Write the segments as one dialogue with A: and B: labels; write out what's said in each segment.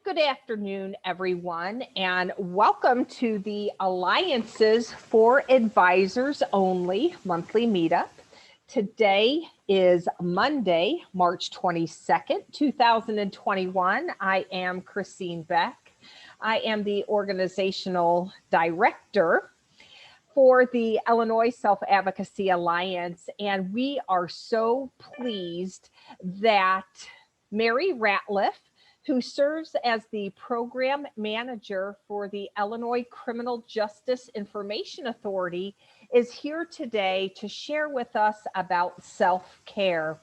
A: Good afternoon, everyone, and welcome to the Alliances for Advisors Only monthly meetup. Today is Monday, March 22nd, 2021. I am Christine Beck. I am the organizational director for the Illinois Self-Advocacy Alliance, and we are so pleased that Mary Ratliff, who serves as the program manager for the Illinois Criminal Justice Information Authority, is here today to share with us about self-care.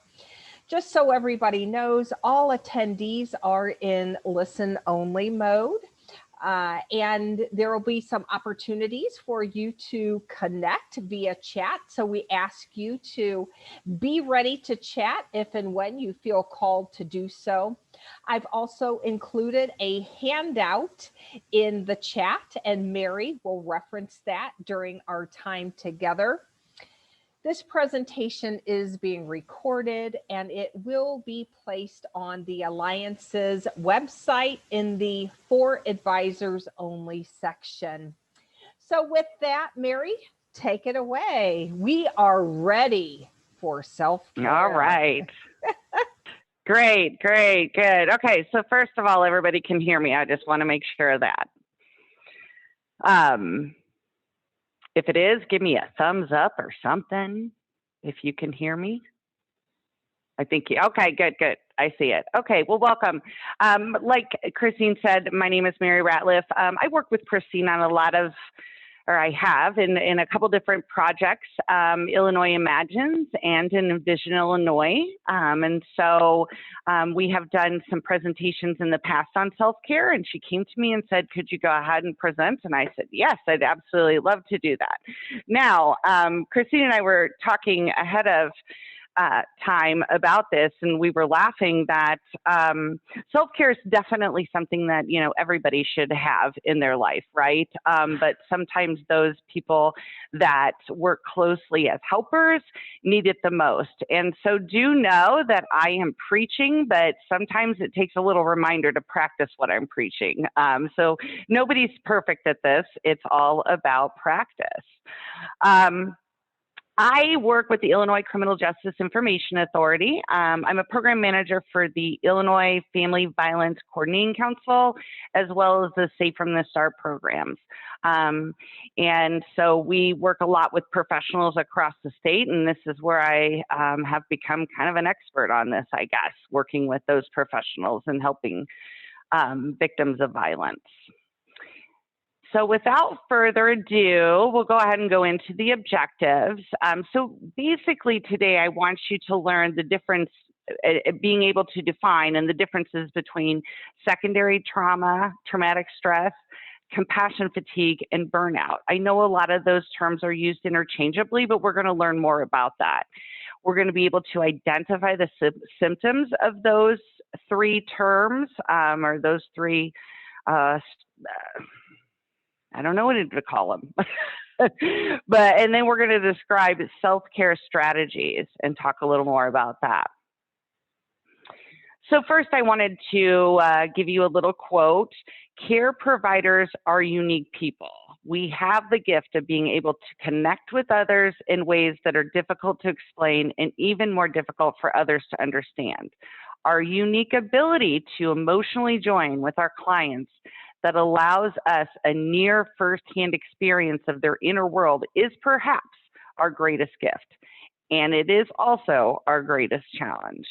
A: Just so everybody knows, all attendees are in listen-only mode. And there will be some opportunities for you to connect via chat. So we ask you to be ready to chat if and when you feel called to do so. I've also included a handout in the chat, and Mary will reference that during our time together. This presentation is being recorded and it will be placed on the Alliance's website in the For Advisors Only section. So with that, Mary, take it away. We are ready for self-care.
B: All right. Great, great, good. Okay, so first of all, everybody can hear me. I just want to make sure of that. If it is, give me a thumbs up or something if you can hear me. I think, okay, good, good. I see it. Okay, well, welcome. Like Christine said, my name is Mary Ratliff. I work with Christine on a lot of, or I have in a couple different projects, Illinois Imagines and in Envision Illinois. And so we have done some presentations in the past on self-care, and she came to me and said, could you go ahead and present? And I said, yes, I'd absolutely love to do that. Now, Christine and I were talking ahead of time about this, and we were laughing that self-care is definitely something that, you know, everybody should have in their life, right? But sometimes those people that work closely as helpers need it the most. And so do know that I am preaching, but sometimes it takes a little reminder to practice what I'm preaching. So nobody's perfect at this. It's all about practice. I work with the Illinois Criminal Justice Information Authority. I'm a program manager for the Illinois Family Violence Coordinating Council, as well as the Safe from the Start programs. And so we work a lot with professionals across the state, and this is where I have become kind of an expert on this, I guess, working with those professionals and helping victims of violence. So without further ado, we'll go ahead and go into the objectives. So basically today, I want you to learn the difference, being able to define and the differences between secondary trauma, traumatic stress, compassion fatigue, and burnout. I know a lot of those terms are used interchangeably, but we're going to learn more about that. We're going to be able to identify the symptoms of those three terms, or those three I don't know what to call them, and then we're going to describe self-care strategies and talk a little more about that. So first I wanted to give you a little quote. Care providers are unique people. We have the gift of being able to connect with others in ways that are difficult to explain and even more difficult for others to understand. Our unique ability to emotionally join with our clients that allows us a near firsthand experience of their inner world is perhaps our greatest gift. And it is also our greatest challenge.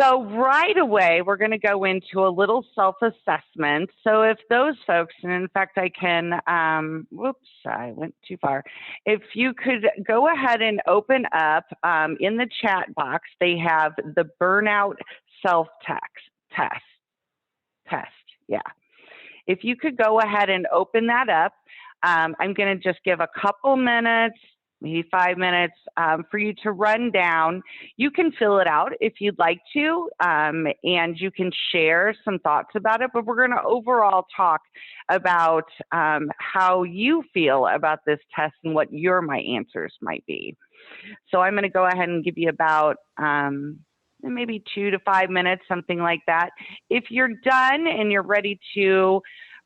B: So right away, we're going to go into a little self-assessment. So if those folks, and in fact, I can, whoops, I went too far. If you could go ahead and open up in the chat box, they have the burnout self-test. Yeah. If you could go ahead and open that up, I'm going to just give a couple minutes, maybe 5 minutes for you to run down. You can fill it out if you'd like to, and you can share some thoughts about it, but we're going to overall talk about how you feel about this test and what my answers might be. So I'm going to go ahead and give you about maybe 2 to 5 minutes, something like that. If you're done and you're ready to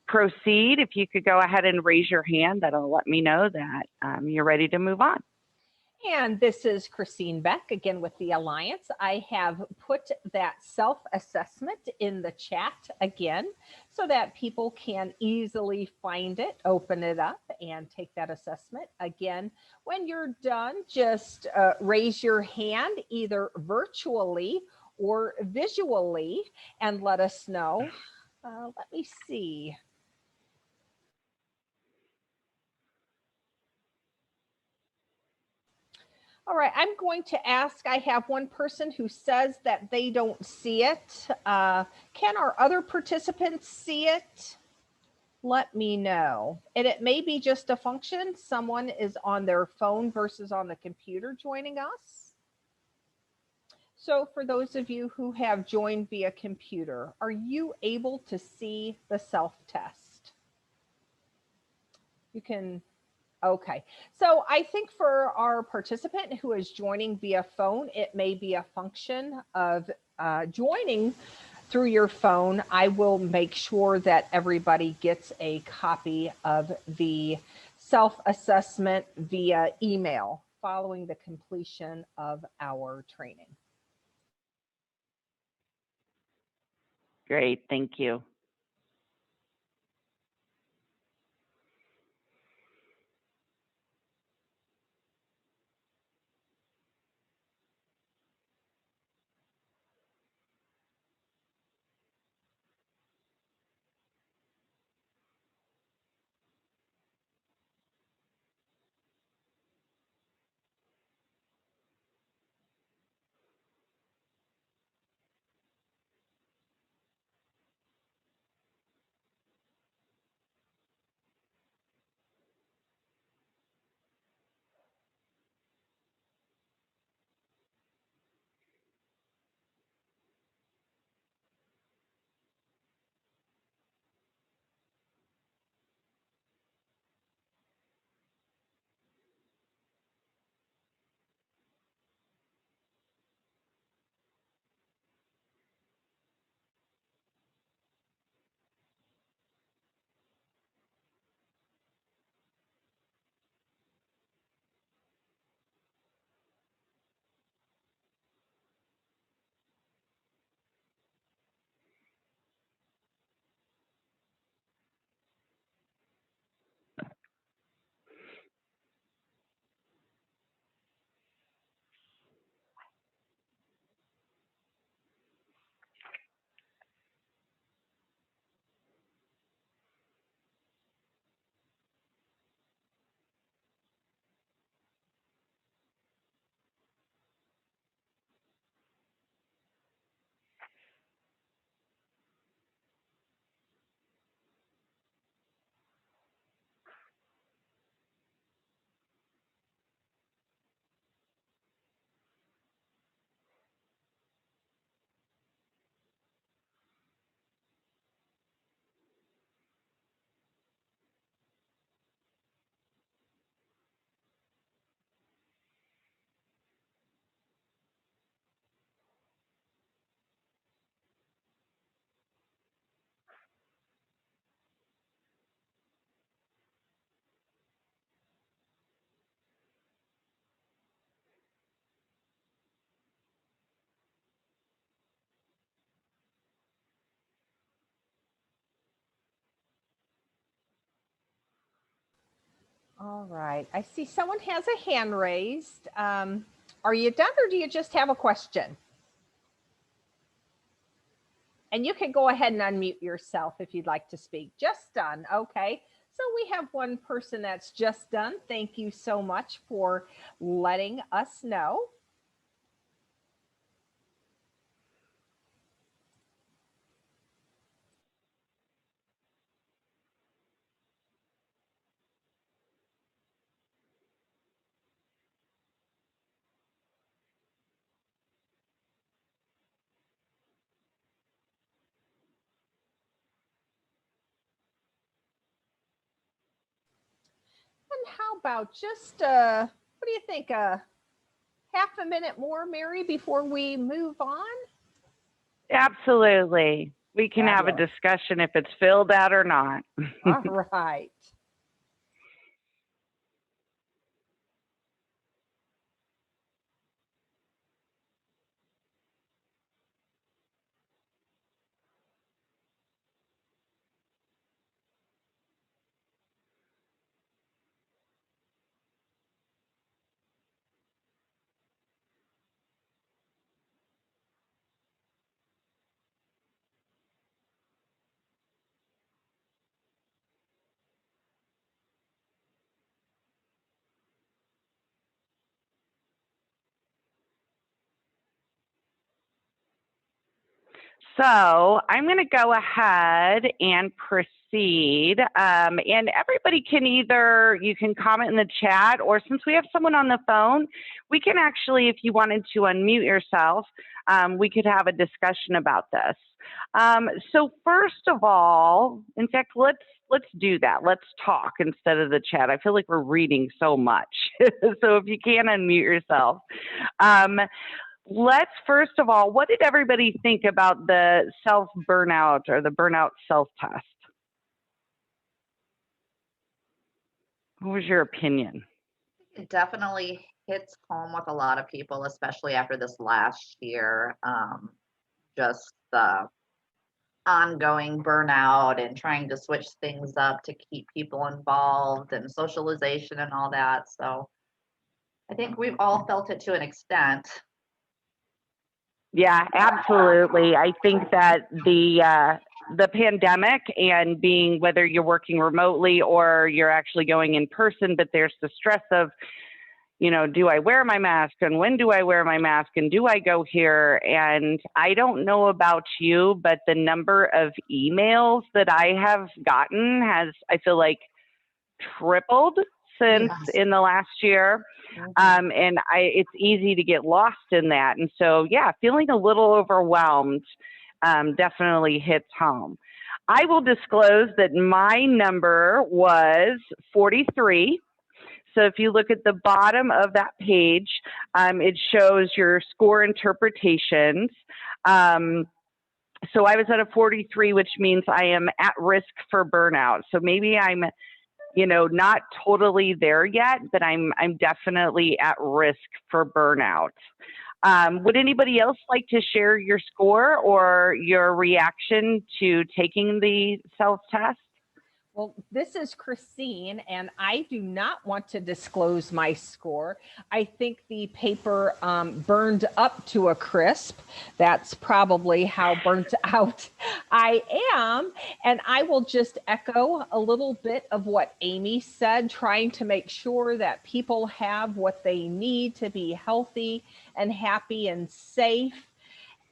B: proceed, if you could go ahead and raise your hand, that'll let me know that you're ready to move on.
A: And this is Christine Beck again with the Alliance. I have put that self-assessment in the chat again so that people can easily find it, open it up, and take that assessment. Again, when you're done, just raise your hand either virtually or visually and let us know. Let me see. All right, I'm going to ask, I have one person who says that they don't see it. Can our other participants see it? Let me know. And it may be just a function. Someone is on their phone versus on the computer joining us. So for those of you who have joined via computer, are you able to see the self-test? You can. Okay, so I think for our participant who is joining via phone, it may be a function of joining through your phone. I will make sure that everybody gets a copy of the self-assessment via email following the completion of our training.
B: Great, thank you.
A: All right, I see someone has a hand raised. Are you done or do you just have a question? And you can go ahead and unmute yourself if you'd like to speak. Just done. Okay. So we have one person that's just done. Thank you so much for letting us know. And how about just, what do you think? half a minute more, Mary, before we move on?
B: Absolutely. We can have a
A: Fabulous.
B: discussion if it's filled out or not.
A: All right.
B: So I'm going to go ahead and proceed. And everybody can you can comment in the chat, or since we have someone on the phone, we can actually, if you wanted to unmute yourself, we could have a discussion about this. So first of all, in fact, let's do that. Let's talk instead of the chat. I feel like we're reading so much. So if you can unmute yourself. Let's first of all, what did everybody think about the self-burnout or the burnout self-test? What was your opinion?
C: It definitely hits home with a lot of people, especially after this last year. Just the ongoing burnout and trying to switch things up to keep people involved and socialization and all that. So I think we've all felt it to an extent.
B: Yeah, absolutely. I think that the pandemic and being, whether you're working remotely or you're actually going in person, but there's the stress of, do I wear my mask, and when do I wear my mask, and do I go here? And I don't know about you, but the number of emails that I have gotten has, I feel like, tripled since in the last year. And it's easy to get lost in that. And so, yeah, feeling a little overwhelmed definitely hits home. I will disclose that my number was 43. So if you look at the bottom of that page, it shows your score interpretations. So I was at a 43, which means I am at risk for burnout. So maybe I'm not totally there yet, but I'm definitely at risk for burnout. Would anybody else like to share your score or your reaction to taking the self-test?
A: Well, this is Christine, and I do not want to disclose my score. I think the paper burned up to a crisp. That's probably how burnt out I am. And I will just echo a little bit of what Amy said, trying to make sure that people have what they need to be healthy and happy and safe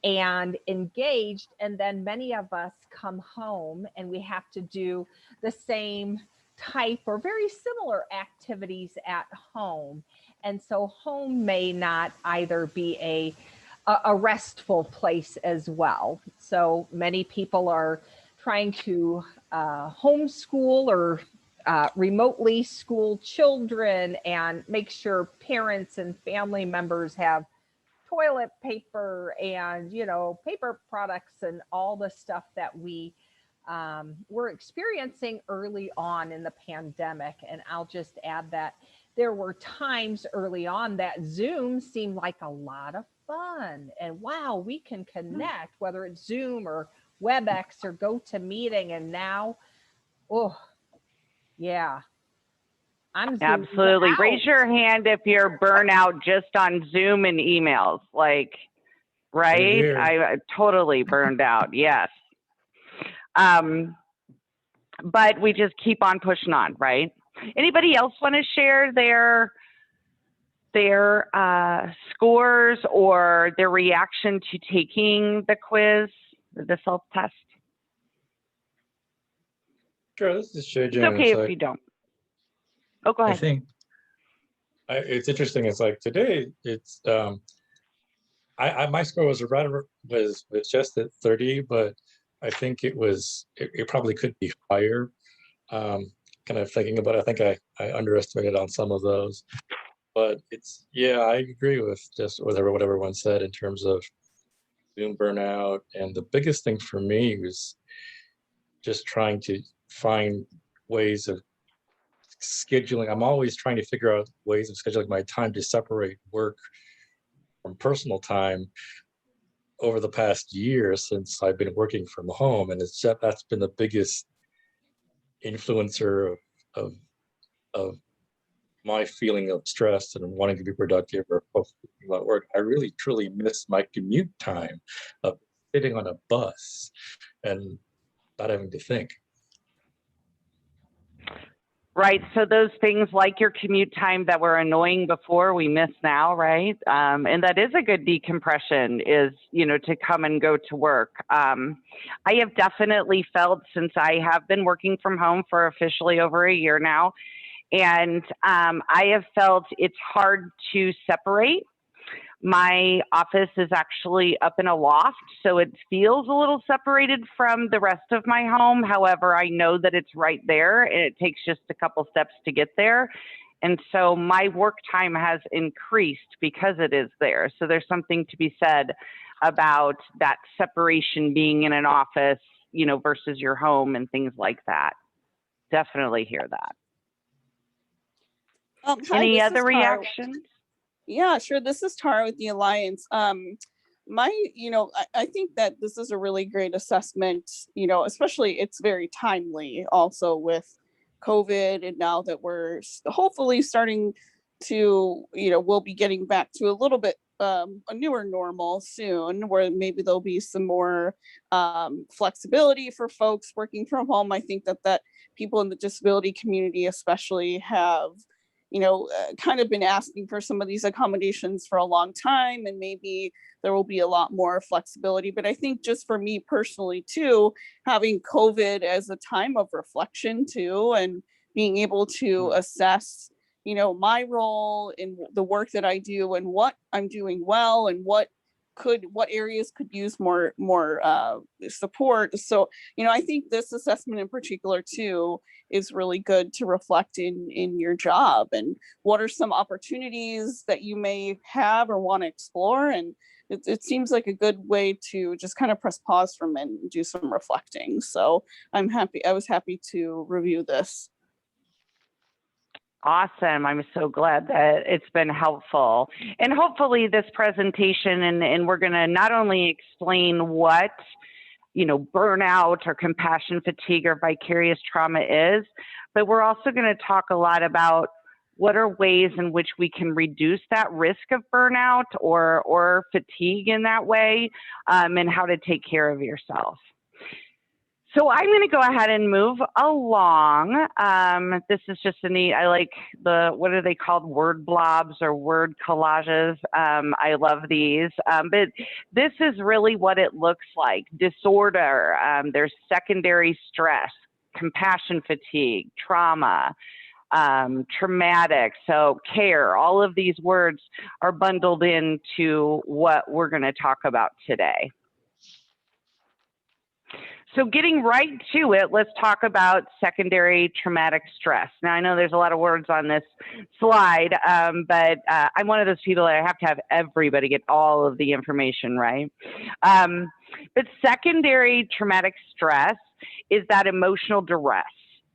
A: and engaged. And then many of us come home and we have to do the same type or very similar activities at home. And so home may not either be a restful place as well. So many people are trying to homeschool or remotely school children and make sure parents and family members have toilet paper and paper products and all the stuff that we were experiencing early on in the pandemic. And I'll just add that there were times early on that Zoom seemed like a lot of fun, and wow, we can connect, whether it's Zoom or WebEx or GoToMeeting. And now, oh yeah, I'm
B: absolutely. Raise your hand if you're burnout just on Zoom and emails. Like, right? I totally burned out. Yes. But we just keep on pushing on, right? Anybody else want to share their scores or their reaction to taking the quiz, the self-test?
D: Sure, this is Shay.
B: It's okay if you don't. Oh, go ahead.
D: I think it's interesting. It's like today, it's my score was just at 30, but I think it probably could be higher. Kind of thinking about it, I think I underestimated on some of those. but it's, yeah, I agree with just with what everyone said in terms of Zoom burnout. And the biggest thing for me was just trying to find ways of scheduling. I'm always trying to figure out ways of scheduling my time to separate work from personal time over the past year since I've been working from home. And that's been the biggest influencer of, of my feeling of stress and wanting to be productive or focusing about work. I really truly miss my commute time of sitting on a bus and not having to think.
B: Right. So those things like your commute time that were annoying before, we miss now, right? And that is a good decompression, is, to come and go to work. I have definitely felt, since I have been working from home for officially over a year now, and I have felt it's hard to separate. My office is actually up in a loft, so it feels a little separated from the rest of my home. However, I know that it's right there, and it takes just a couple steps to get there. And so my work time has increased because it is there. So there's something to be said about that separation being in an office, versus your home and things like that. Definitely hear that.
E: Hi,
B: Any
E: this
B: other
E: is Tara.
B: reactions?
E: Yeah, sure. This is Tara with the Alliance. I think that this is a really great assessment, especially it's very timely also with COVID. And now that we're hopefully starting to, we'll be getting back to a little bit a newer normal soon, where maybe there'll be some more flexibility for folks working from home. I think that people in the disability community especially have kind of been asking for some of these accommodations for a long time, and maybe there will be a lot more flexibility. But I think just for me personally too, having COVID as a time of reflection too, and being able to assess, my role in the work that I do and what I'm doing well and what areas could use more support. So, I think this assessment in particular too is really good to reflect in your job, and what are some opportunities that you may have or want to explore. And it seems like a good way to just kind of press pause from it and do some reflecting. So I was happy to review this.
B: Awesome. I'm so glad that it's been helpful. And hopefully this presentation, and we're going to not only explain what, burnout or compassion fatigue or vicarious trauma is, but we're also going to talk a lot about what are ways in which we can reduce that risk of burnout or fatigue in that way, and how to take care of yourself. So I'm going to go ahead and move along. This is just a neat, I like what are they called? Word blobs or word collages. I love these. But this is really what it looks like. Disorder, there's secondary stress, compassion fatigue, trauma, traumatic, so care. All of these words are bundled into what we're going to talk about today. So getting right to it, let's talk about secondary traumatic stress. Now, I know there's a lot of words on this slide, but I'm one of those people that I have to have everybody get all of the information right. But secondary traumatic stress is that emotional duress.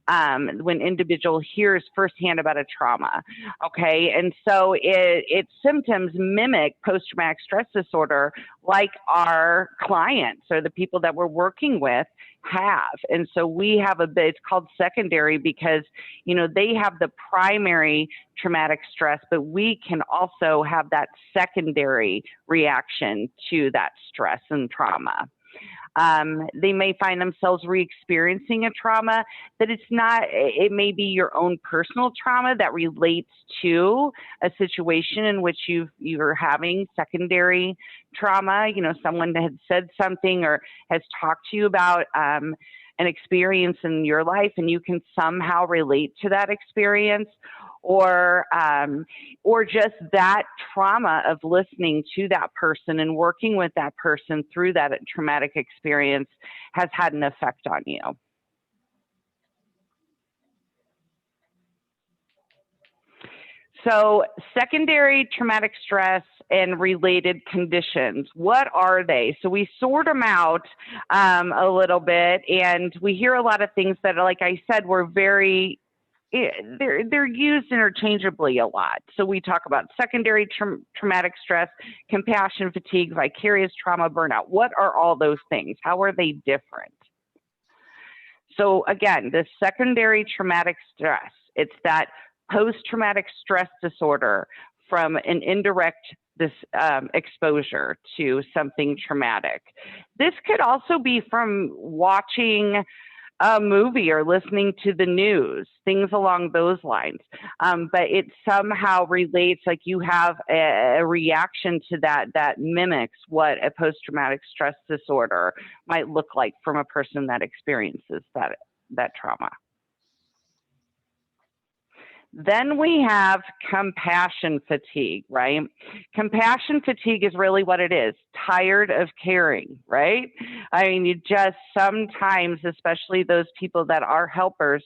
B: When individual hears firsthand about a trauma, okay? And so its symptoms mimic post-traumatic stress disorder like our clients or the people that we're working with have. And so we have it's called secondary because, they have the primary traumatic stress, but we can also have that secondary reaction to that stress and trauma. They may find themselves re-experiencing a trauma that it may be your own personal trauma that relates to a situation in which you're having secondary trauma. Someone had said something or has talked to you about an experience in your life, and you can somehow relate to that experience. Or just that trauma of listening to that person and working with that person through that traumatic experience has had an effect on you. So secondary traumatic stress and related conditions, what are they? So we sort them out a little bit, and we hear a lot of things that, like I said, were very, they're used interchangeably a lot. So we talk about secondary traumatic stress, compassion fatigue, vicarious trauma, burnout. What are all those things? How are they different? So again, the secondary traumatic stress, it's that post-traumatic stress disorder from an indirect exposure to something traumatic. This could also be from watching a movie or listening to the news, things along those lines. But it somehow relates, like you have a reaction to that mimics what a post-traumatic stress disorder might look like from a person that experiences that trauma. Then we have compassion fatigue, right? Compassion fatigue is really what it is, tired of caring, right? I mean, you just sometimes, especially those people that are helpers,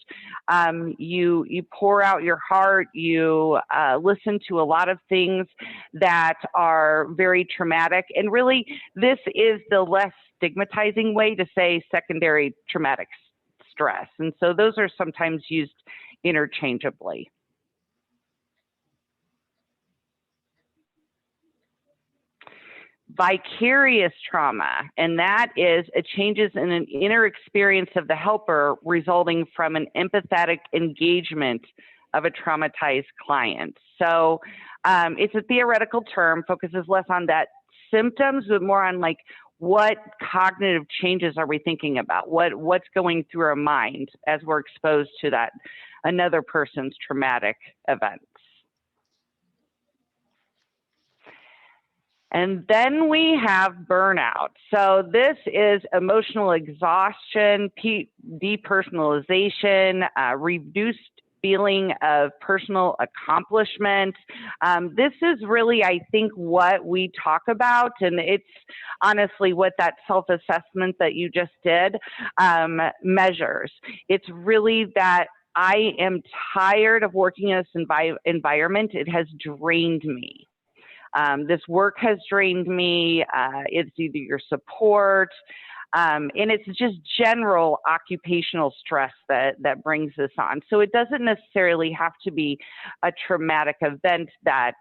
B: you pour out your heart, you listen to a lot of things that are very traumatic. And really, this is the less stigmatizing way to say secondary traumatic stress. And so those are sometimes used interchangeably. Vicarious trauma, and that is a changes in an inner experience of the helper resulting from an empathetic engagement of a traumatized client. So it's a theoretical term, focuses less on that symptoms, but more on like what cognitive changes are we thinking about? What's going through our mind as we're exposed to that another person's traumatic events. And then we have burnout. So this is emotional exhaustion, depersonalization, reduced feeling of personal accomplishment. This is really, I think, what we talk about, and it's honestly what that self-assessment that you just did measures. It's really that I am tired of working in this environment. It has drained me. This work has drained me. It's either your support, and it's just general occupational stress that brings this on. So it doesn't necessarily have to be a traumatic event that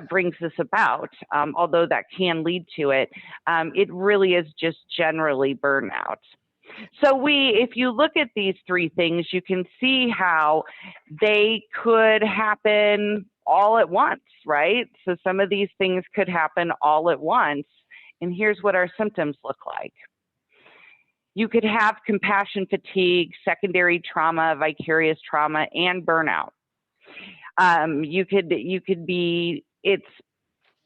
B: brings this about, although that can lead to it. It really is just generally burnout. So if you look at these three things, you can see how they could happen all at once, right? So some of these things could happen all at once. And here's what our symptoms look like. You could have compassion fatigue, secondary trauma, vicarious trauma, and burnout. You could be,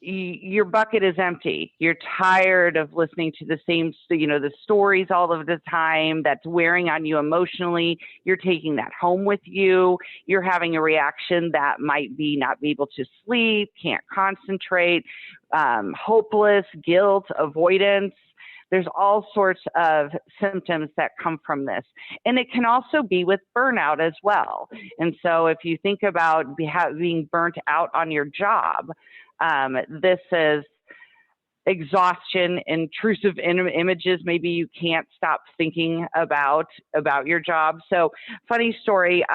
B: your bucket is empty. You're tired of listening to the same, the stories all of the time. That's wearing on you emotionally. You're taking that home with you. You're having a reaction that might be not be able to sleep, can't concentrate, hopeless, guilt, avoidance. There's all sorts of symptoms that come from this. And it can also be with burnout as well. And so if you think about being burnt out on your job, this is exhaustion, intrusive images. Maybe you can't stop thinking about your job. So funny story,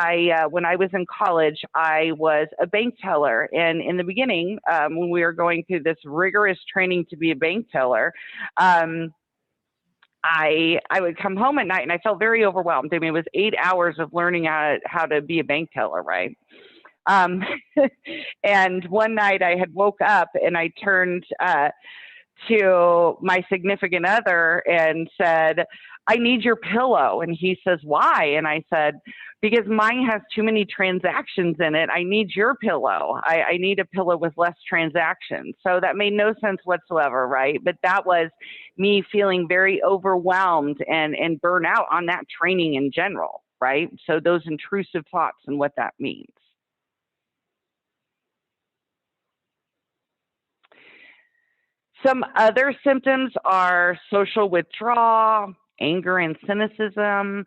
B: when I was in college, I was a bank teller. And in the beginning, when we were going through this rigorous training to be a bank teller, I would come home at night and I felt very overwhelmed. I mean, it was 8 hours of learning how to be a bank teller, right? And one night I had woke up and I turned to my significant other and said, I need your pillow. And he says, why? And I said, because mine has too many transactions in it. I need your pillow. I need a pillow with less transactions. So that made no sense whatsoever, right? But that was me feeling very overwhelmed and burnt out on that training in general, right? So those intrusive thoughts and what that means. Some other symptoms are social withdrawal, anger and cynicism,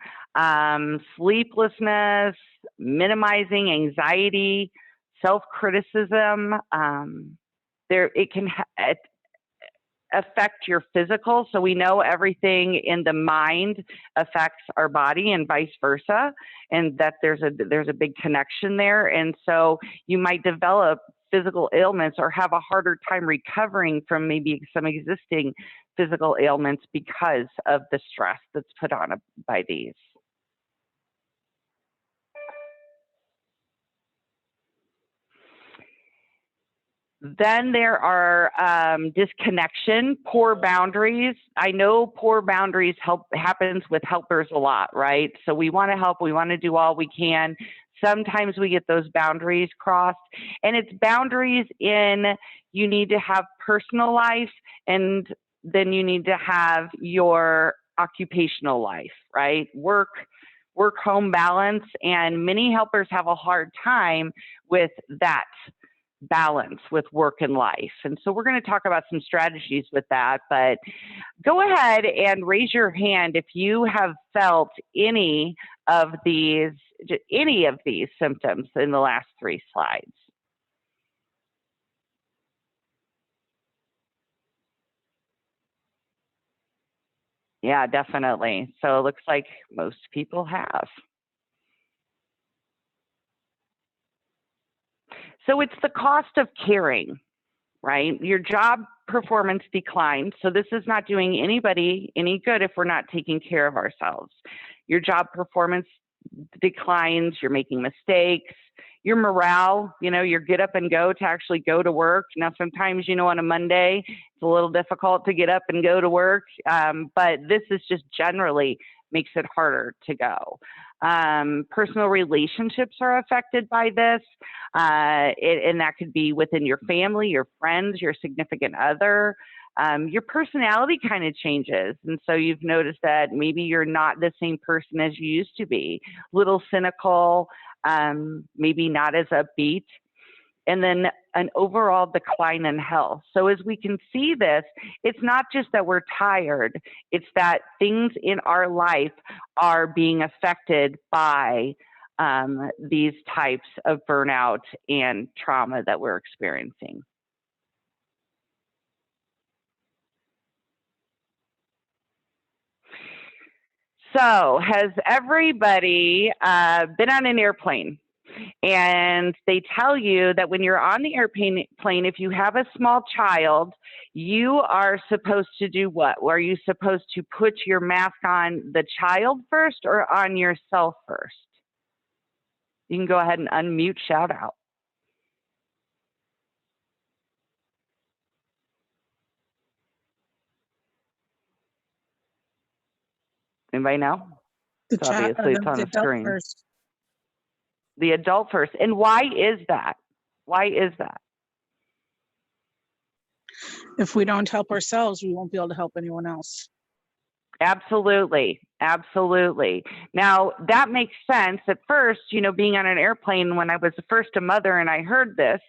B: sleeplessness, minimizing anxiety, self-criticism. It can affect your physical. So we know everything in the mind affects our body and vice versa, and that there's a big connection there. And so you might develop physical ailments or have a harder time recovering from maybe some existing physical ailments because of the stress that's put on by these. Then there are disconnection, poor boundaries. I know poor boundaries happens with helpers a lot, right? So we want to help, we want to do all we can. Sometimes we get those boundaries crossed, and it's boundaries in you need to have personal life, and then you need to have your occupational life, right? Work-home balance, and many helpers have a hard time with that balance with work and life. And so we're going to talk about some strategies with that, but go ahead and raise your hand if you have felt any of these symptoms in the last 3 slides. Yeah, definitely. So it looks like most people have. So it's the cost of caring, right? Your job performance declines. So this is not doing anybody any good if we're not taking care of ourselves. Your job performance declines, you're making mistakes, your morale, your get up and go to actually go to work. Now, sometimes, on a Monday, it's a little difficult to get up and go to work, but this is just generally makes it harder to go. Personal relationships are affected by this, and that could be within your family, your friends, your significant other. Your personality kind of changes, and so you've noticed that maybe you're not the same person as you used to be, a little cynical, maybe not as upbeat, and then an overall decline in health. So as we can see this, it's not just that we're tired, it's that things in our life are being affected by these types of burnout and trauma that we're experiencing. So has everybody been on an airplane? And they tell you that when you're on the airplane, if you have a small child, you are supposed to do what? Are you supposed to put your mask on the child first or on yourself first? You can go ahead and unmute, shout out. Anybody know? Obviously, it's on the screen. First. The adult first. And why is that? Why is that?
F: If we don't help ourselves, we won't be able to help anyone else.
B: Absolutely. Absolutely. Now, that makes sense. At first, being on an airplane, when I was first a mother and I heard this,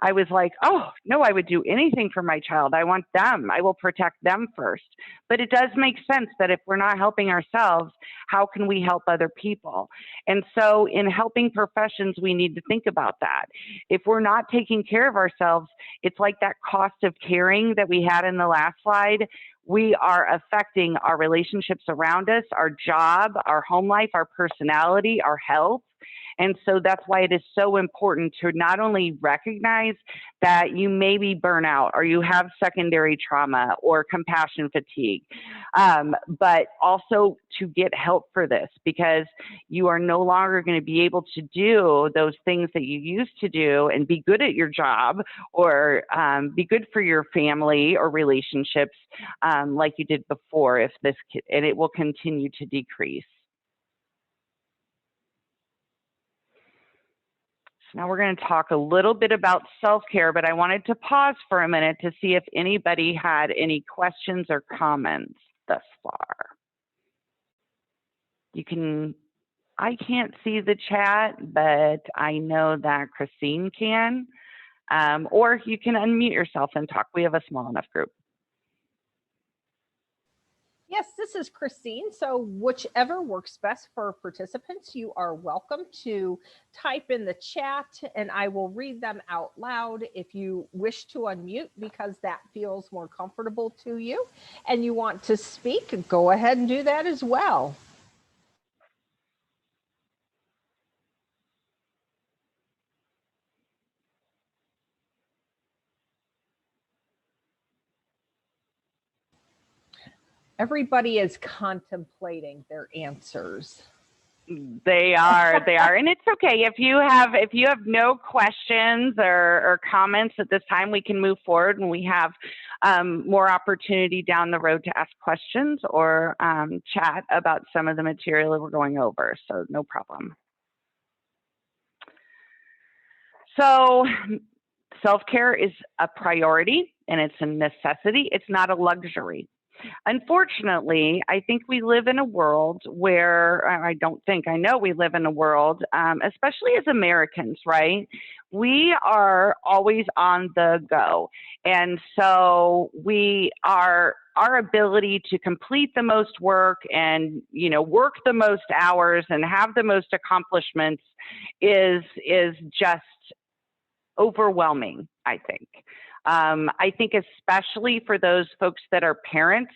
B: I was like, oh, no, I would do anything for my child. I want them. I will protect them first. But it does make sense that if we're not helping ourselves, how can we help other people? And so in helping professions, we need to think about that. If we're not taking care of ourselves, it's like that cost of caring that we had in the last slide. We are affecting our relationships around us, our job, our home life, our personality, our health. And so that's why it is so important to not only recognize that you may be burnout or you have secondary trauma or compassion fatigue, but also to get help for this, because you are no longer going to be able to do those things that you used to do and be good at your job or be good for your family or relationships like you did before, and it will continue to decrease. Now we're going to talk a little bit about self-care, but I wanted to pause for a minute to see if anybody had any questions or comments thus far. I can't see the chat, but I know that Christine can, or you can unmute yourself and talk. We have a small enough group.
A: Yes, this is Christine. So whichever works best for participants, you are welcome to type in the chat and I will read them out loud. If you wish to unmute because that feels more comfortable to you and you want to speak, go ahead and do that as well. Everybody is contemplating their answers.
B: They are, and it's okay if you have no questions or comments at this time. We can move forward, and we have more opportunity down the road to ask questions or chat about some of the material that we're going over. So no problem. So self-care is a priority and it's a necessity. It's not a luxury. Unfortunately, I think we live in a world where I know we live in a world, especially as Americans, right? We are always on the go. And so our ability to complete the most work and, work the most hours and have the most accomplishments is just overwhelming, I think. I think especially for those folks that are parents,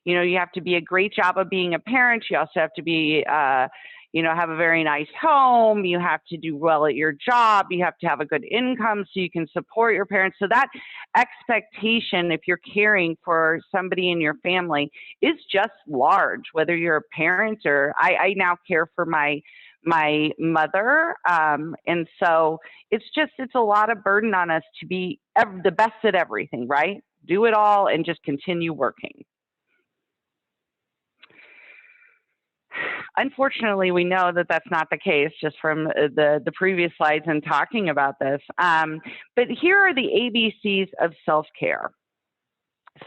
B: you have to be a great job of being a parent. You also have to be, have a very nice home. You have to do well at your job. You have to have a good income so you can support your parents. So that expectation, if you're caring for somebody in your family, is just large, whether you're a parent or I now care for my mother. And so it's a lot of burden on us to be the best at everything, right? Do it all and just continue working. Unfortunately, we know that that's not the case just from the previous slides and talking about this. But here are the ABCs of self-care.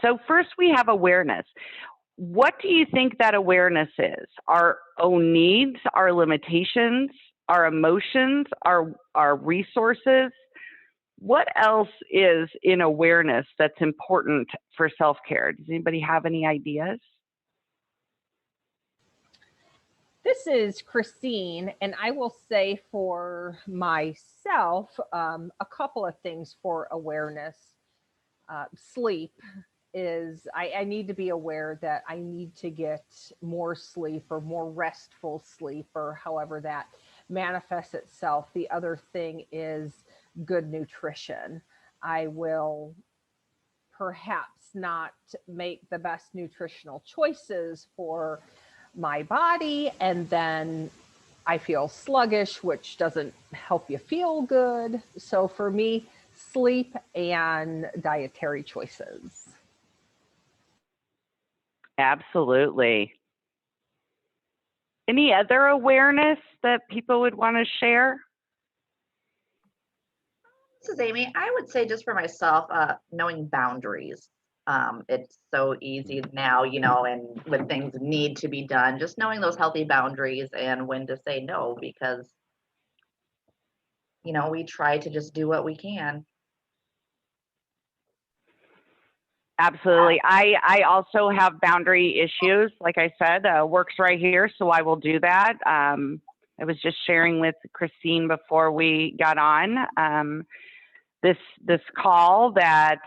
B: So first we have awareness. What do you think that awareness is? Our own needs, our limitations, our emotions, our resources? What else is in awareness that's important for self-care? Does anybody have any ideas?
A: This is Christine, and I will say for myself, a couple of things for awareness. Sleep is, I need to be aware that I need to get more sleep or more restful sleep or however that manifests itself. The other thing is good nutrition. I will perhaps not make the best nutritional choices for my body, and then I feel sluggish, which doesn't help you feel good. So for me, sleep and dietary choices.
B: Absolutely. Any other awareness that people would want to share?
C: This is Amy. I would say just for myself, knowing boundaries. It's so easy now, and when things need to be done, just knowing those healthy boundaries and when to say no, because, we try to just do what we can.
B: Absolutely. I also have boundary issues. Like I said, work's right here, so I will do that. I was just sharing with Christine before we got on this call that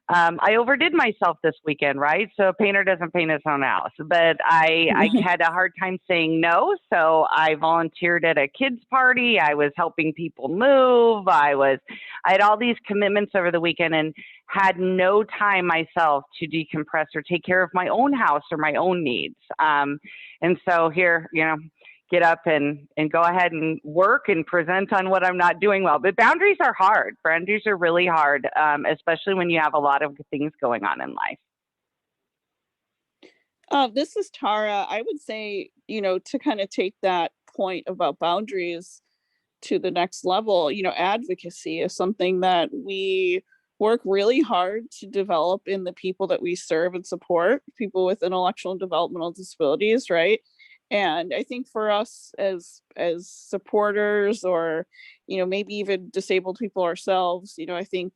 B: I overdid myself this weekend, right? So a painter doesn't paint his own house, but I had a hard time saying no. So I volunteered at a kids party. I was helping people move. I had all these commitments over the weekend and had no time myself to decompress or take care of my own house or my own needs. And so here, get up and go ahead and work and present on what I'm not doing well. But boundaries are hard. Boundaries are really hard, especially when you have a lot of things going on in life.
E: This is Tara. I would say, to kind of take that point about boundaries to the next level, advocacy is something that we work really hard to develop in the people that we serve and support, people with intellectual and developmental disabilities, right? And I think for us as supporters or, maybe even disabled people ourselves, I think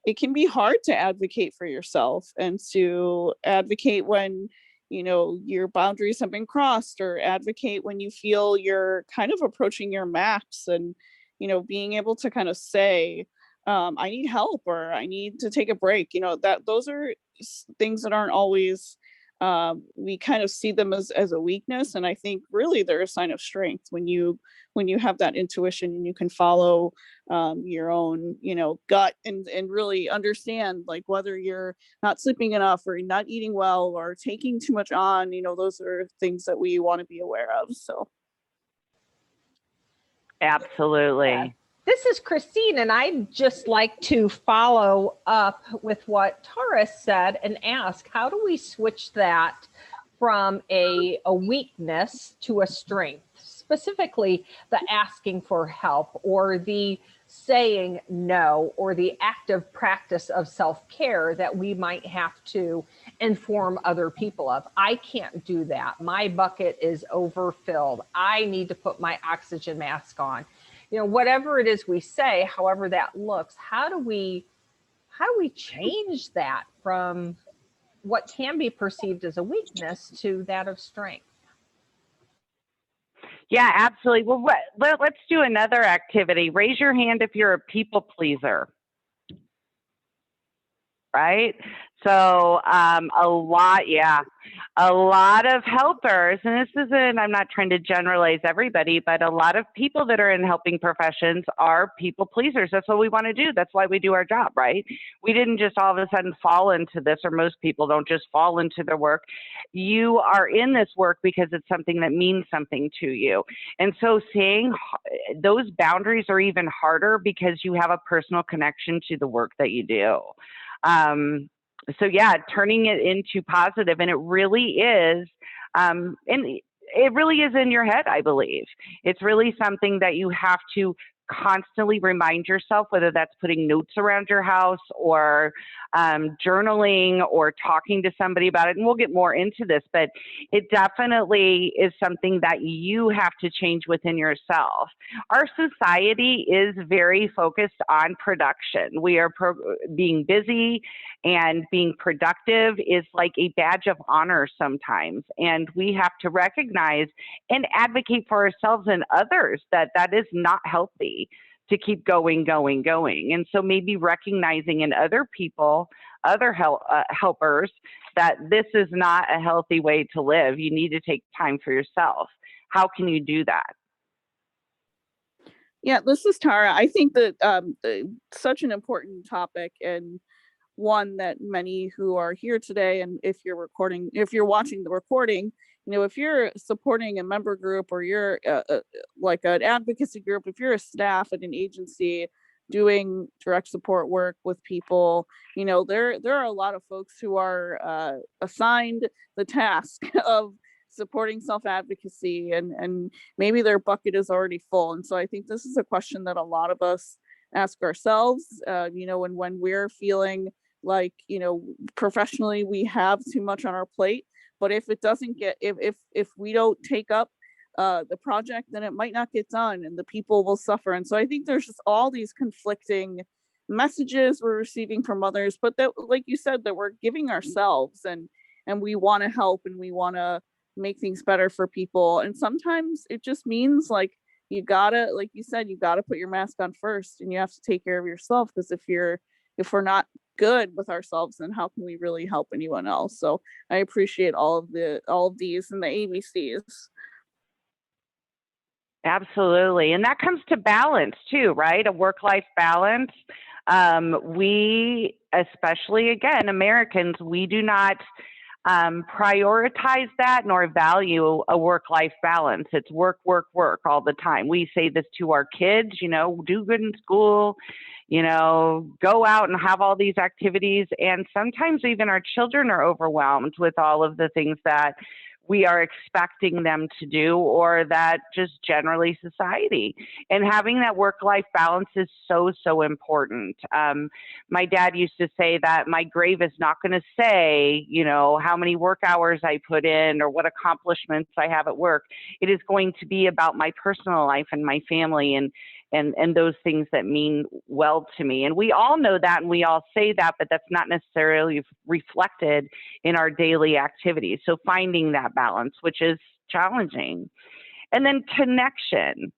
E: it can be hard to advocate for yourself and to advocate when, you know, your boundaries have been crossed, or advocate when you feel you're kind of approaching your max, and, you know, being able to kind of say, I need help, or I need to take a break, you know, that those are things that aren't always, we kind of see them as a weakness. And I think really they're a sign of strength when you have that intuition and you can follow your own, you know, gut, and really understand, like, whether you're not sleeping enough or not eating well or taking too much on, you know, those are things that we want to be aware of. So
B: Absolutely.
A: Yeah. This is Christine, and I'd just like to follow up with what Tara said and ask, how do we switch that from a weakness to a strength? Specifically, the asking for help, or the saying no, or the active practice of self-care that we might have to inform other people of. I can't do that. My bucket is overfilled. I need to put my oxygen mask on. You know, whatever it is we say, however that looks, how do we change that from what can be perceived as a weakness to that of strength?
B: Yeah, absolutely. Well, let's do another activity. Raise your hand if you're a people pleaser. Right? So a lot of helpers, and this isn't, I'm not trying to generalize everybody, but a lot of people that are in helping professions are people pleasers. That's what we want to do. That's why we do our job, right? We didn't just all of a sudden fall into this, or most people don't just fall into their work. You are in this work because it's something that means something to you. And so saying those boundaries are even harder because you have a personal connection to the work that you do. So yeah, turning it into positive, and it really is, and it really is in your head, I believe. It's really something that you have to constantly remind yourself, whether that's putting notes around your house, or journaling, or talking to somebody about it. And we'll get more into this, but it definitely is something that you have to change within yourself. Our society is very focused on production. We are being busy, and being productive is like a badge of honor sometimes. And we have to recognize and advocate for ourselves and others that that is not healthy to keep going. And so maybe recognizing in other people, other helpers, that this is not a healthy way to live. You need to take time for yourself. How can you do that?
E: yeah, this is Tara. I think that such an important topic, and one that many who are here today, and if you're watching the recording, you know, if you're supporting a member group, or you're like an advocacy group, if you're a staff at an agency doing direct support work with people, you know, there are a lot of folks who are assigned the task of supporting self-advocacy, and maybe their bucket is already full. And so I think this is a question that a lot of us ask ourselves, you know, and when we're feeling like, you know, professionally we have too much on our plate, but if it doesn't get, if we don't take up the project, then it might not get done, and the people will suffer. And so I think there's just all these conflicting messages we're receiving from others, but that, like you said, that we're giving ourselves, and we want to help, and we want to make things better for people. And sometimes it just means, like, you gotta, like you said, you gotta put your mask on first, and you have to take care of yourself, because if we're not good with ourselves, then how can we really help anyone else? So I appreciate all of these and the ABCs.
B: Absolutely. And that comes to balance too, right? A work-life balance. We, especially again, Americans, we do not prioritize that nor value a work-life balance. It's work, work, work all the time. We say this to our kids, you know, do good in school, you know, go out and have all these activities. And sometimes even our children are overwhelmed with all of the things that we are expecting them to do, or that just generally society. And having that work-life balance is so, so important. My dad used to say that my grave is not going to say, you know, how many work hours I put in or what accomplishments I have at work. It is going to be about my personal life and my family, and and those things that mean well to me. And we all know that, and we all say that, but that's not necessarily reflected in our daily activities. So finding that balance, which is challenging. And then connection.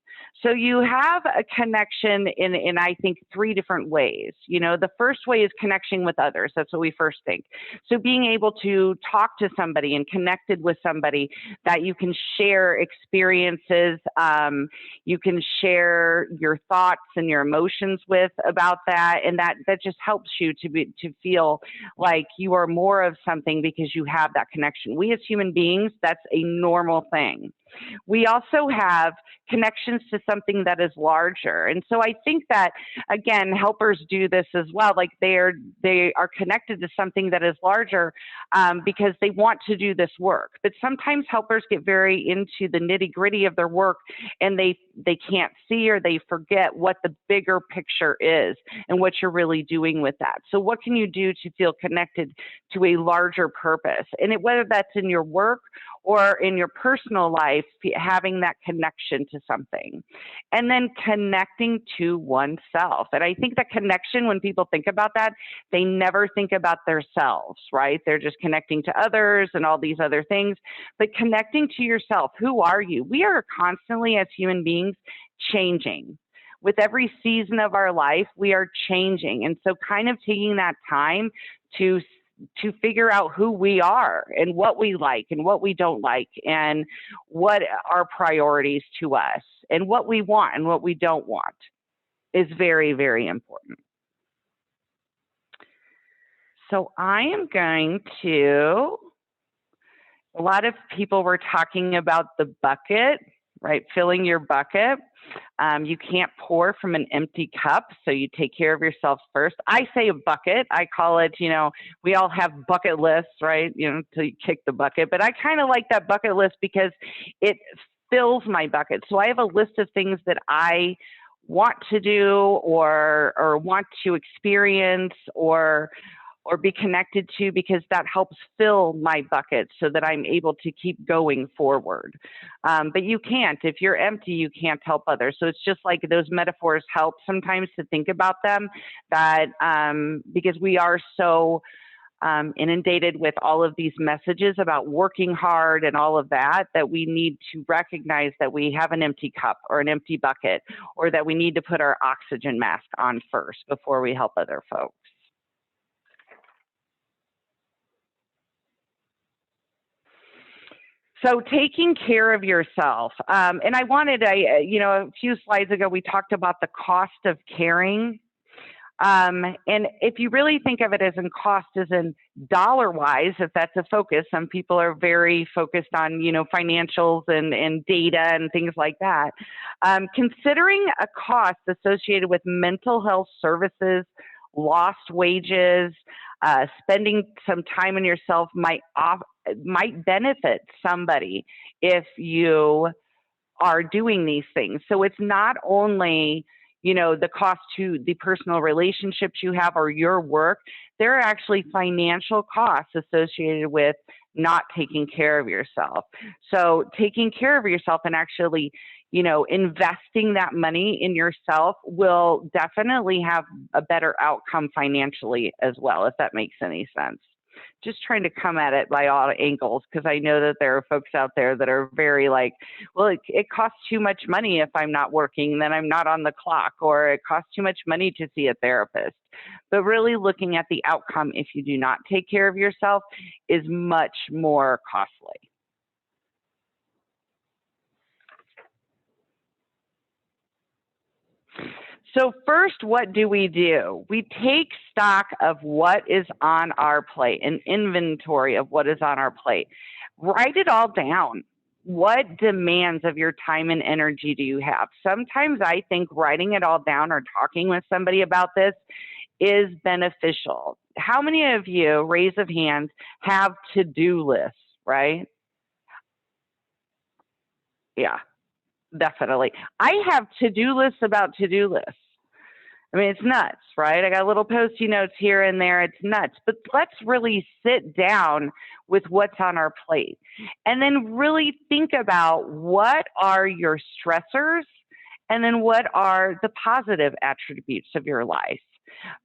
B: So you have a connection in I think 3 different ways. You know, the first way is connection with others. That's what we first think. So being able to talk to somebody and connected with somebody that you can share experiences, you can share your thoughts and your emotions with about that, and that just helps you to feel like you are more of something because you have that connection. We as human beings, that's a normal thing. We also have connections to something that is larger. And so I think that, again, helpers do this as well. Like they are connected to something that is larger because they want to do this work. But sometimes helpers get very into the nitty gritty of their work and they can't see, or they forget what the bigger picture is and what you're really doing with that. So what can you do to feel connected to a larger purpose? And whether that's in your work or in your personal life, having that connection to something. And then connecting to oneself. And I think that connection, when people think about that, they never think about themselves, right? They're just connecting to others and all these other things. But connecting to yourself, who are you? We are constantly, as human beings, changing. With every season of our life, we are changing. And so kind of taking that time to figure out who we are and what we like and what we don't like and what are priorities to us and what we want and what we don't want is very, very important. So I am going to, a lot of people were talking about the bucket, right? Filling your bucket. You can't pour from an empty cup, so you take care of yourself first. I say a bucket. I call it, you know, we all have bucket lists, right? You know, till you kick the bucket. But I kind of like that bucket list because it fills my bucket. So I have a list of things that I want to do or want to experience or be connected to, because that helps fill my bucket so that I'm able to keep going forward. But you can't, if you're empty, you can't help others. So it's just like those metaphors help sometimes to think about them, that because we are so inundated with all of these messages about working hard and all of that, that we need to recognize that we have an empty cup or an empty bucket, or that we need to put our oxygen mask on first before we help other folks. So taking care of yourself, and I wanted, you know, a few slides ago, we talked about the cost of caring. And if you really think of it as in cost as in dollar-wise, if that's a focus, some people are very focused on, you know, financials and data and things like that. Considering a cost associated with mental health services, lost wages, spending some time on yourself might benefit somebody if you are doing these things. So it's not only, you know, the cost to the personal relationships you have or your work. There are actually financial costs associated with not taking care of yourself. So taking care of yourself and actually, you know, investing that money in yourself will definitely have a better outcome financially as well, if that makes any sense. Just trying to come at it by all angles, because I know that there are folks out there that are very like, well, it costs too much money if I'm not working, then I'm not on the clock, or it costs too much money to see a therapist. But really looking at the outcome if you do not take care of yourself is much more costly. So first, what do? We take stock of what is on our plate, an inventory of what is on our plate. Write it all down. What demands of your time and energy do you have? Sometimes I think writing it all down or talking with somebody about this is beneficial. How many of you, raise of hands, have to-do lists, right? Yeah, definitely. I have to-do lists about to-do lists. I mean, it's nuts, right? I got little Post-it notes here and there. It's nuts. But let's really sit down with what's on our plate and then really think about what are your stressors And then what are the positive attributes of your life?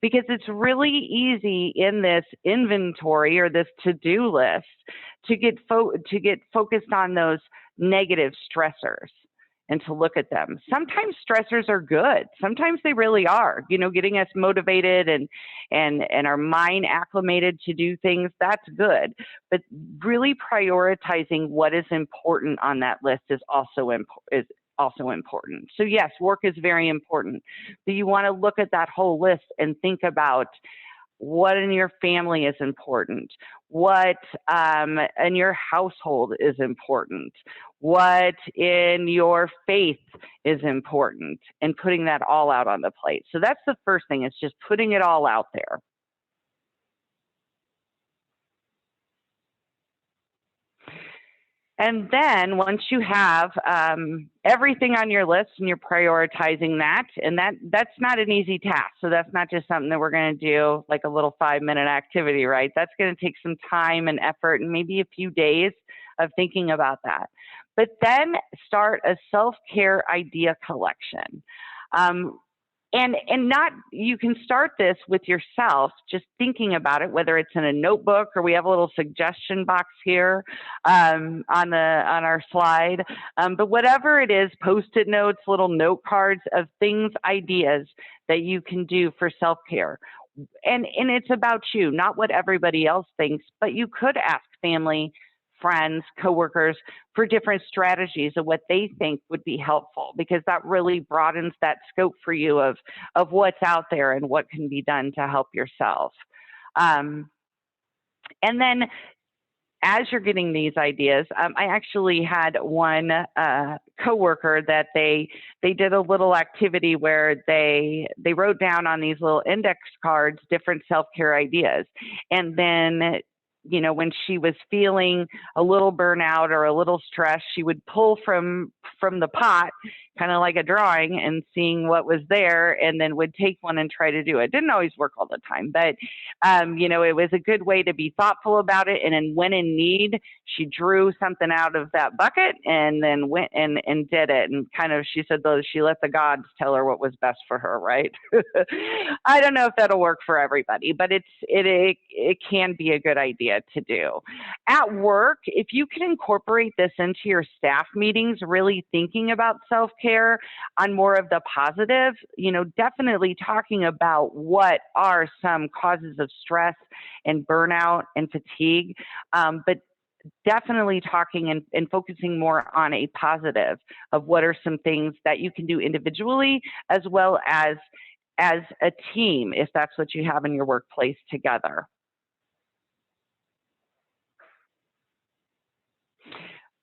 B: Because it's really easy in this inventory or this to-do list to get focused on those negative stressors and to look at them. Sometimes stressors are good. Sometimes they really are, you know, getting us motivated and our mind acclimated to do things, that's good. But really prioritizing what is important on that list is also important. So yes, work is very important, but you want to look at that whole list and think about what in your family is important, what in your household is important, what in your faith is important, and putting that all out on the plate. So that's the first thing, is just putting it all out there. And then once you have everything on your list and you're prioritizing that, and that's not an easy task. So that's not just something that we're going to do like a little 5-minute activity, right? That's going to take some time and effort and maybe a few days of thinking about that. But then start a self-care idea collection. And not, you can start this with yourself, just thinking about it, whether it's in a notebook or we have a little suggestion box here on our slide. But whatever it is, Post-it notes, little note cards of things, ideas that you can do for self-care. And it's about you, not what everybody else thinks, but you could ask family, friends, coworkers for different strategies of what they think would be helpful, because that really broadens that scope for you of what's out there and what can be done to help yourself. And then as you're getting these ideas, I actually had one coworker that they did a little activity where they wrote down on these little index cards different self-care ideas, and then, you know, when she was feeling a little burnout or a little stress, she would pull from the pot, kind of like a drawing, and seeing what was there, and then would take one and try to do it. Didn't always work all the time, but you know, it was a good way to be thoughtful about it. And then when in need, she drew something out of that bucket and then went and did it. And kind of, she said, though, she let the gods tell her what was best for her, right? I don't know if that'll work for everybody, but it can be a good idea to do. At work, if you can incorporate this into your staff meetings, really thinking about self-care on more of the positive, you know, definitely talking about what are some causes of stress and burnout and fatigue, but definitely talking and focusing more on a positive of what are some things that you can do individually as well as a team, if that's what you have in your workplace together.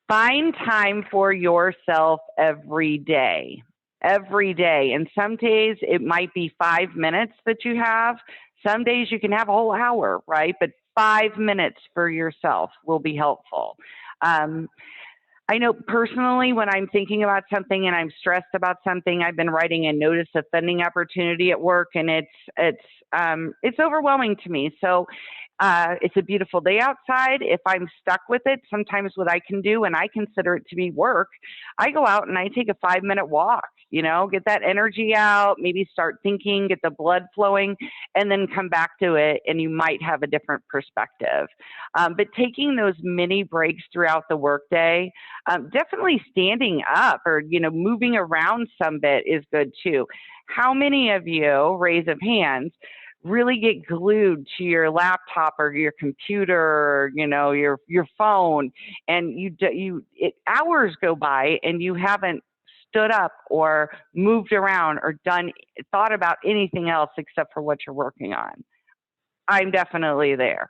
B: Find time for yourself every day. Every day. And some days it might be 5 minutes that you have. Some days you can have a whole hour, right? But 5 minutes for yourself will be helpful. I know personally, when I'm thinking about something and I'm stressed about something, I've been writing a notice of funding opportunity at work, and it's overwhelming to me. So it's a beautiful day outside. If I'm stuck with it, sometimes what I can do, and I consider it to be work, I go out and I take a 5-minute walk, you know, get that energy out, maybe start thinking, get the blood flowing, and then come back to it, and you might have a different perspective. But taking those mini breaks throughout the workday, definitely standing up or, you know, moving around some bit is good too. How many of you, raise of hands, really get glued to your laptop or your computer or, you know, your phone, and hours go by and you haven't stood up or moved around or thought about anything else except for what you're working on? I'm definitely there.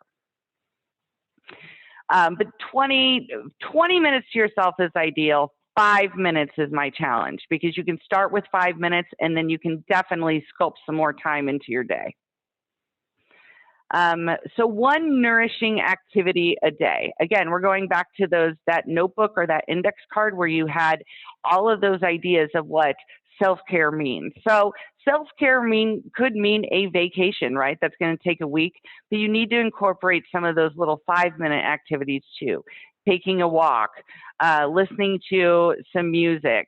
B: But 20 minutes to yourself is ideal. 5 minutes is my challenge, because you can start with 5 minutes and then you can definitely sculpt some more time into your day. So one nourishing activity a day. Again, we're going back to that notebook or that index card where you had all of those ideas of what self-care means. So self-care could mean a vacation, right? That's going to take a week, but you need to incorporate some of those little 5-minute activities too. taking a walk, listening to some music,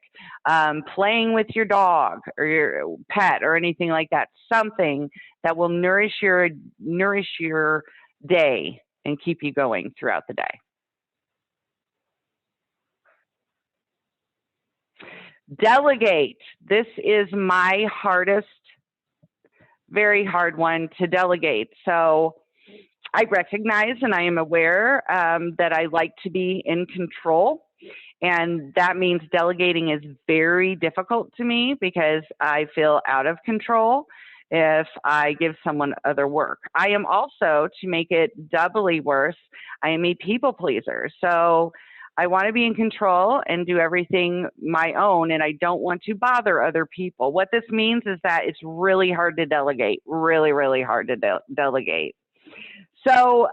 B: playing with your dog or your pet or anything like that, something that will nourish your day and keep you going throughout the day. Delegate. This is my hardest, very hard one to delegate. So I recognize and I am aware that I like to be in control. And that means delegating is very difficult to me because I feel out of control if I give someone other work. I am also, to make it doubly worse, I am a people pleaser. So I want to be in control and do everything my own, and I don't want to bother other people. What this means is that it's really hard to delegate, really, really hard to delegate. So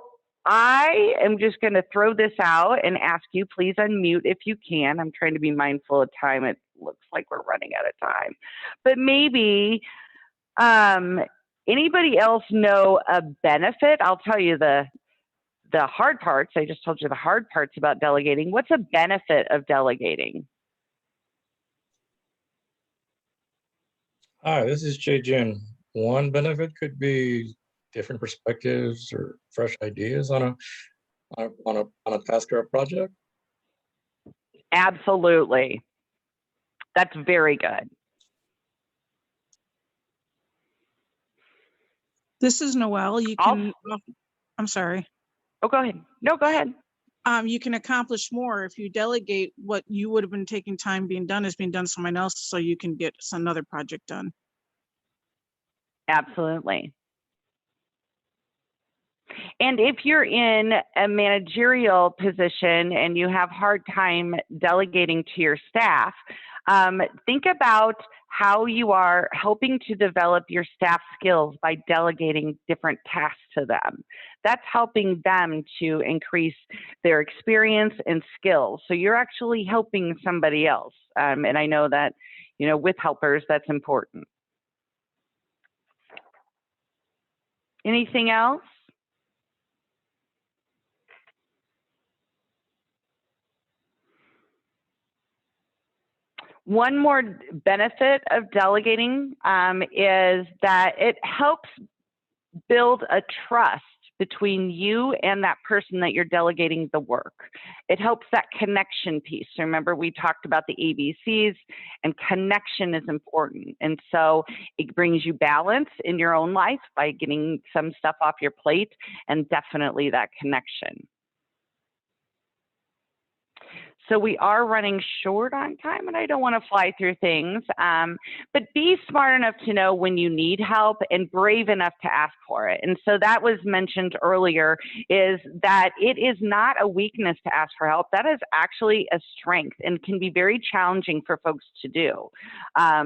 B: I am just going to throw this out and ask you, please unmute if you can. I'm trying to be mindful of time. It looks like we're running out of time. But maybe anybody else know a benefit? I'll tell you the hard parts. I just told you the hard parts about delegating. What's a benefit of delegating?
D: Hi, this is Jay Jin. One benefit could be different perspectives or fresh ideas on a task or a project.
B: Absolutely. That's very good.
F: This is Noelle. You can, I'm sorry.
B: Oh, go ahead. No, go ahead.
F: You can accomplish more if you delegate what you would have been taking time being done is being done to someone else, so you can get another project done.
B: Absolutely. And if you're in a managerial position and you have hard time delegating to your staff, think about how you are helping to develop your staff skills by delegating different tasks to them. That's helping them to increase their experience and skills. So you're actually helping somebody else. And I know that, with helpers, that's important. Anything else? One more benefit of delegating is that it helps build a trust between you and that person that you're delegating the work. It helps that connection piece. Remember, we talked about the ABCs, and connection is important. And so it brings you balance in your own life by getting some stuff off your plate, and definitely that connection. So we are running short on time, and I don't want to fly through things, but be smart enough to know when you need help and brave enough to ask for it. And so that was mentioned earlier, is that it is not a weakness to ask for help. That is actually a strength and can be very challenging for folks to do. A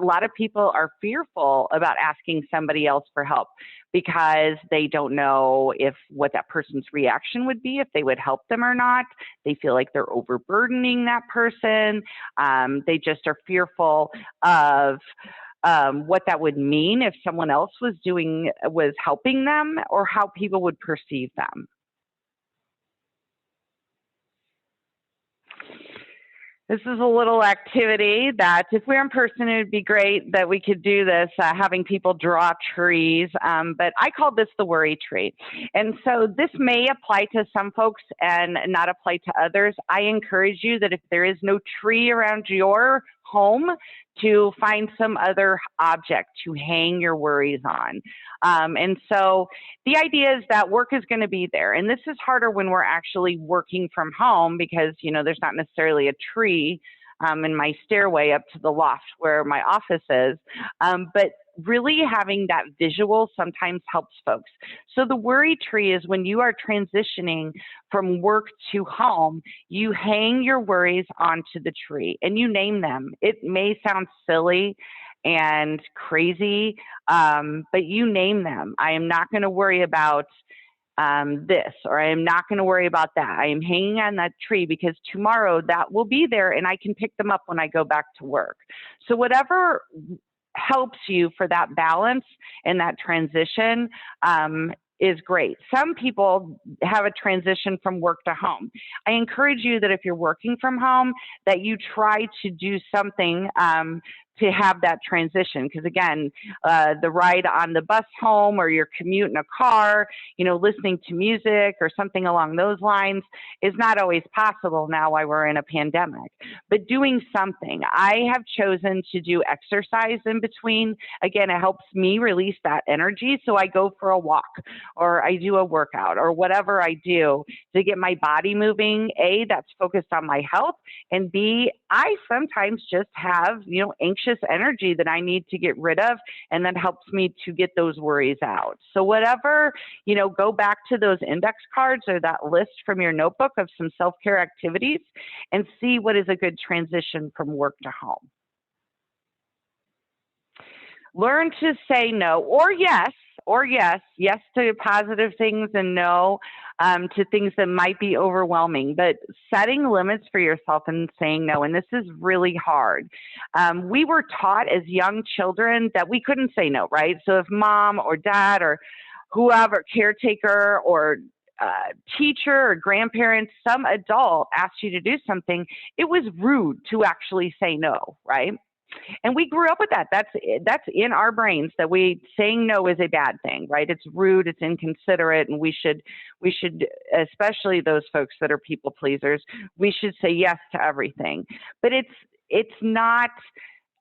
B: lot of people are fearful about asking somebody else for help because they don't know what that person's reaction would be, if they would help them or not. They feel like they're overburdening that person. They just are fearful of what that would mean if someone else was helping them, or how people would perceive them. This is a little activity that if we're in person, it would be great that we could do this, having people draw trees, but I call this the worry tree. And so this may apply to some folks and not apply to others. I encourage you that if there is no tree around your home, to find some other object to hang your worries on. And so the idea is that work is going to be there. And this is harder when we're actually working from home because, there's not necessarily a tree in my stairway up to the loft where my office is. But really having that visual sometimes helps folks. So the worry tree is when you are transitioning from work to home, you hang your worries onto the tree and you name them. It may sound silly and crazy, but you name them. I am not going to worry about this, or I am not going to worry about that. I am hanging on that tree because tomorrow that will be there and I can pick them up when I go back to work. So whatever helps you for that balance and that transition is great. Some people have a transition from work to home. I encourage you that if you're working from home, that you try to do something to have that transition. Because again, the ride on the bus home or your commute in a car, you know, listening to music or something along those lines is not always possible now while we're in a pandemic. But doing something, I have chosen to do exercise in between. Again, it helps me release that energy. So I go for a walk or I do a workout or whatever I do to get my body moving. A, that's focused on my health. And B, I sometimes just have, you know, anxious energy that I need to get rid of, and that helps me to get those worries out. So whatever, you know, go back to those index cards or that list from your notebook of some self-care activities and see what is a good transition from work to home. Learn to say no or yes, yes to positive things and no to things that might be overwhelming, but setting limits for yourself and saying no. And this is really hard. We were taught as young children that we couldn't say no, right? So if mom or dad or whoever, caretaker or teacher or grandparents, some adult asked you to do something, it was rude to actually say no, right? And we grew up with that. That's in our brains, that saying no is a bad thing, right? It's rude, it's inconsiderate, and we should, especially those folks that are people pleasers, we should say yes to everything. But it's not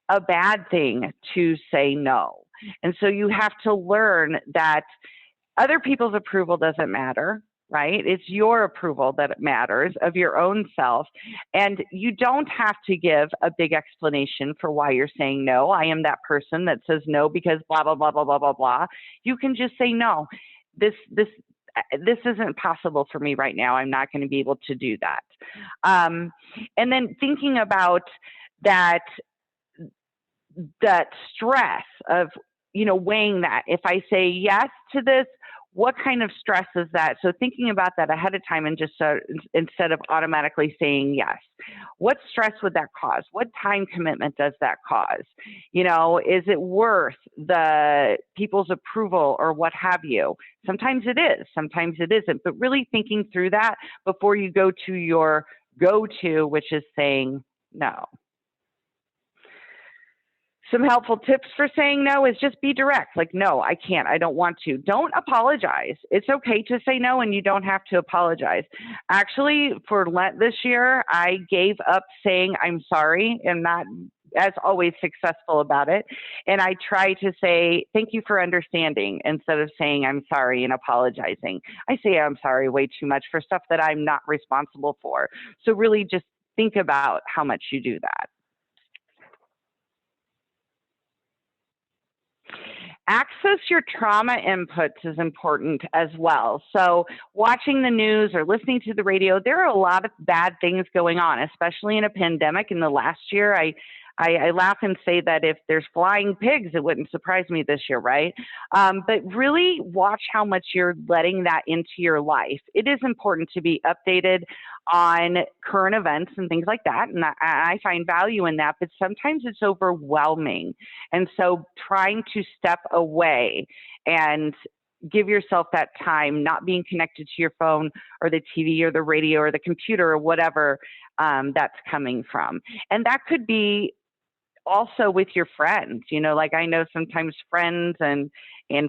B: a bad thing to say no. And so you have to learn that other people's approval doesn't matter, right? It's your approval that matters of your own self. And you don't have to give a big explanation for why you're saying no. I am that person that says no because blah, blah, blah, blah, blah, blah, blah. You can just say no. This isn't possible for me right now. I'm not going to be able to do that. And then thinking about that stress of, you know, weighing that. If I say yes to this, what kind of stress is that? So thinking about that ahead of time and just instead of automatically saying yes, what stress would that cause? What time commitment does that cause? You know, is it worth the people's approval or what have you? Sometimes it is, sometimes it isn't, but really thinking through that before you go to your go-to, which is saying no. Some helpful tips for saying no is just be direct. Like, no, I can't. I don't want to. Don't apologize. It's okay to say no, and you don't have to apologize. Actually, for Lent this year, I gave up saying I'm sorry and not, as always, successful about it. And I try to say, thank you for understanding instead of saying I'm sorry and apologizing. I say I'm sorry way too much for stuff that I'm not responsible for. So really just think about how much you do that. Access your trauma inputs is important as well. So watching the news or listening to the radio, there are a lot of bad things going on, especially in a pandemic. In the last year, I laugh and say that if there's flying pigs, it wouldn't surprise me this year, right? But really watch how much you're letting that into your life. It is important to be updated on current events and things like that. And I find value in that, but sometimes it's overwhelming. And so trying to step away and give yourself that time, not being connected to your phone or the TV or the radio or the computer or whatever that's coming from. And that could be also with your friends, you know, like I know sometimes friends and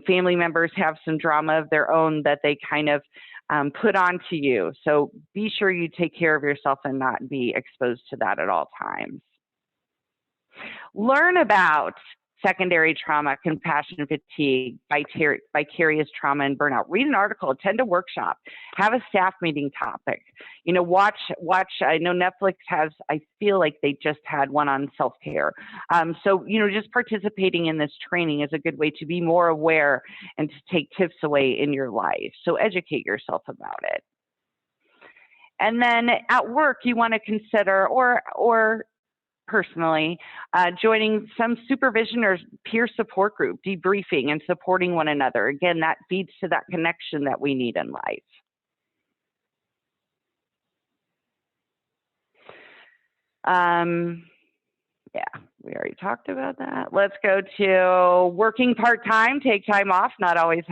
B: family members have some drama of their own that they kind of put onto you. So be sure you take care of yourself and not be exposed to that at all times. Learn about secondary trauma, compassion fatigue, vicarious trauma, and burnout. Read an article, attend a workshop, have a staff meeting topic. You know, watch. I know Netflix has, I feel like they just had one on self-care. So, you know, just participating in this training is a good way to be more aware and to take tips away in your life. So educate yourself about it. And then at work, you want to consider, or personally, joining some supervision or peer support group, debriefing and supporting one another. Again, that feeds to that connection that we need in life. Yeah, we already talked about that. Let's go to working part-time, take time off, not always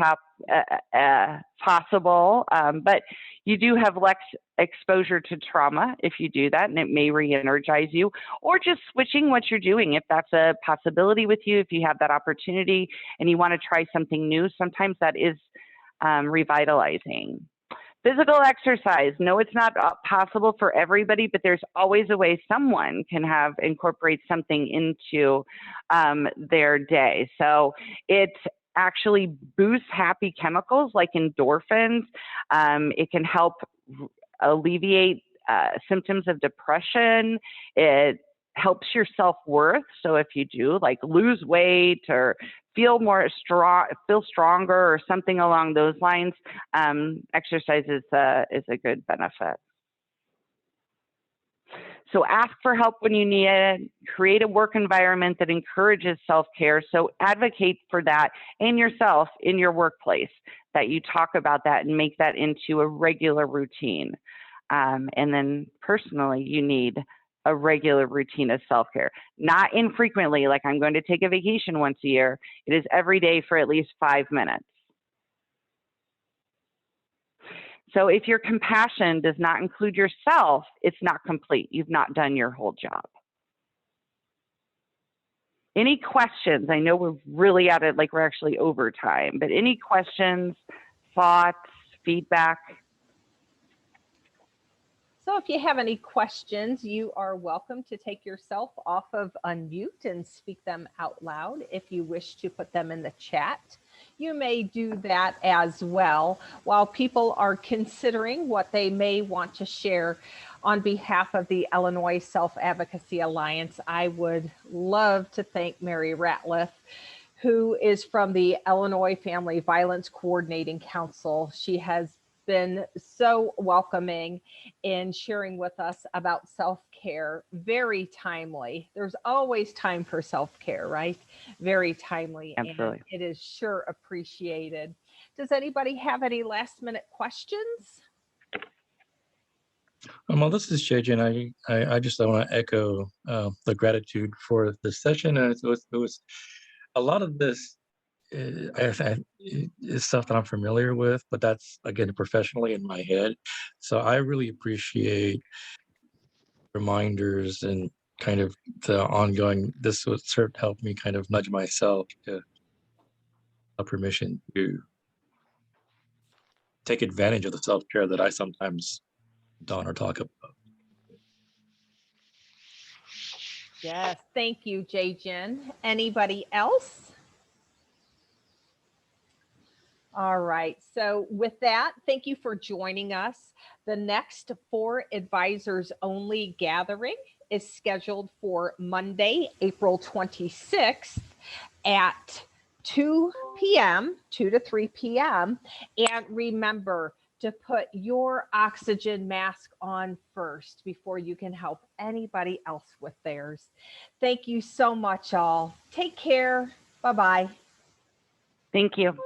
B: possible, but you do have less exposure to trauma if you do that, and it may re-energize you, or just switching what you're doing. If that's a possibility with you, if you have that opportunity and you want to try something new, sometimes that is revitalizing. Physical exercise. No, it's not possible for everybody, but there's always a way someone can incorporate something into their day. So it actually boosts happy chemicals like endorphins. It can help alleviate symptoms of depression. It helps your self-worth. So if you do like lose weight or feel stronger or something along those lines, exercise is a good benefit. So ask for help when you need it. Create a work environment that encourages self-care. So advocate for that in yourself, in your workplace, that you talk about that and make that into a regular routine. And then personally, you need a regular routine of self-care, not infrequently, like I'm going to take a vacation once a year. It is every day for at least 5 minutes. So if your compassion does not include yourself, it's not complete. You've not done your whole job. Any questions? I know we're really at it, like we're actually over time, but any questions, thoughts, feedback?
A: So if you have any questions, you are welcome to take yourself off of unmute and speak them out loud. If you wish to put them in the chat, you may do that as well. While people are considering what they may want to share on behalf of the Illinois Self-Advocacy Alliance, I would love to thank Mary Ratliff, who is from the Illinois Family Violence Coordinating Council. She has been so welcoming in sharing with us about self-care. Very timely. There's always time for self-care, right? Very timely.
B: Absolutely.
A: And it is sure appreciated. Does anybody have any last minute questions?
D: Well, this is JJ, and I just want to echo the gratitude for the session. And it was a lot of this is stuff that I'm familiar with, but that's, again, professionally in my head. So I really appreciate reminders and kind of the ongoing, this would sort of help me kind of nudge myself to have permission to take advantage of the self-care that I sometimes don't or talk about.
A: Yes, thank you, Jay-Jen. Anybody else? All right, so with that, thank you for joining us. The next For Advisors Only gathering is scheduled for Monday, April 26th at 2 p.m., 2 to 3 p.m. And remember to put your oxygen mask on first before you can help anybody else with theirs. Thank you so much, all. Take care. Bye-bye.
B: Thank you.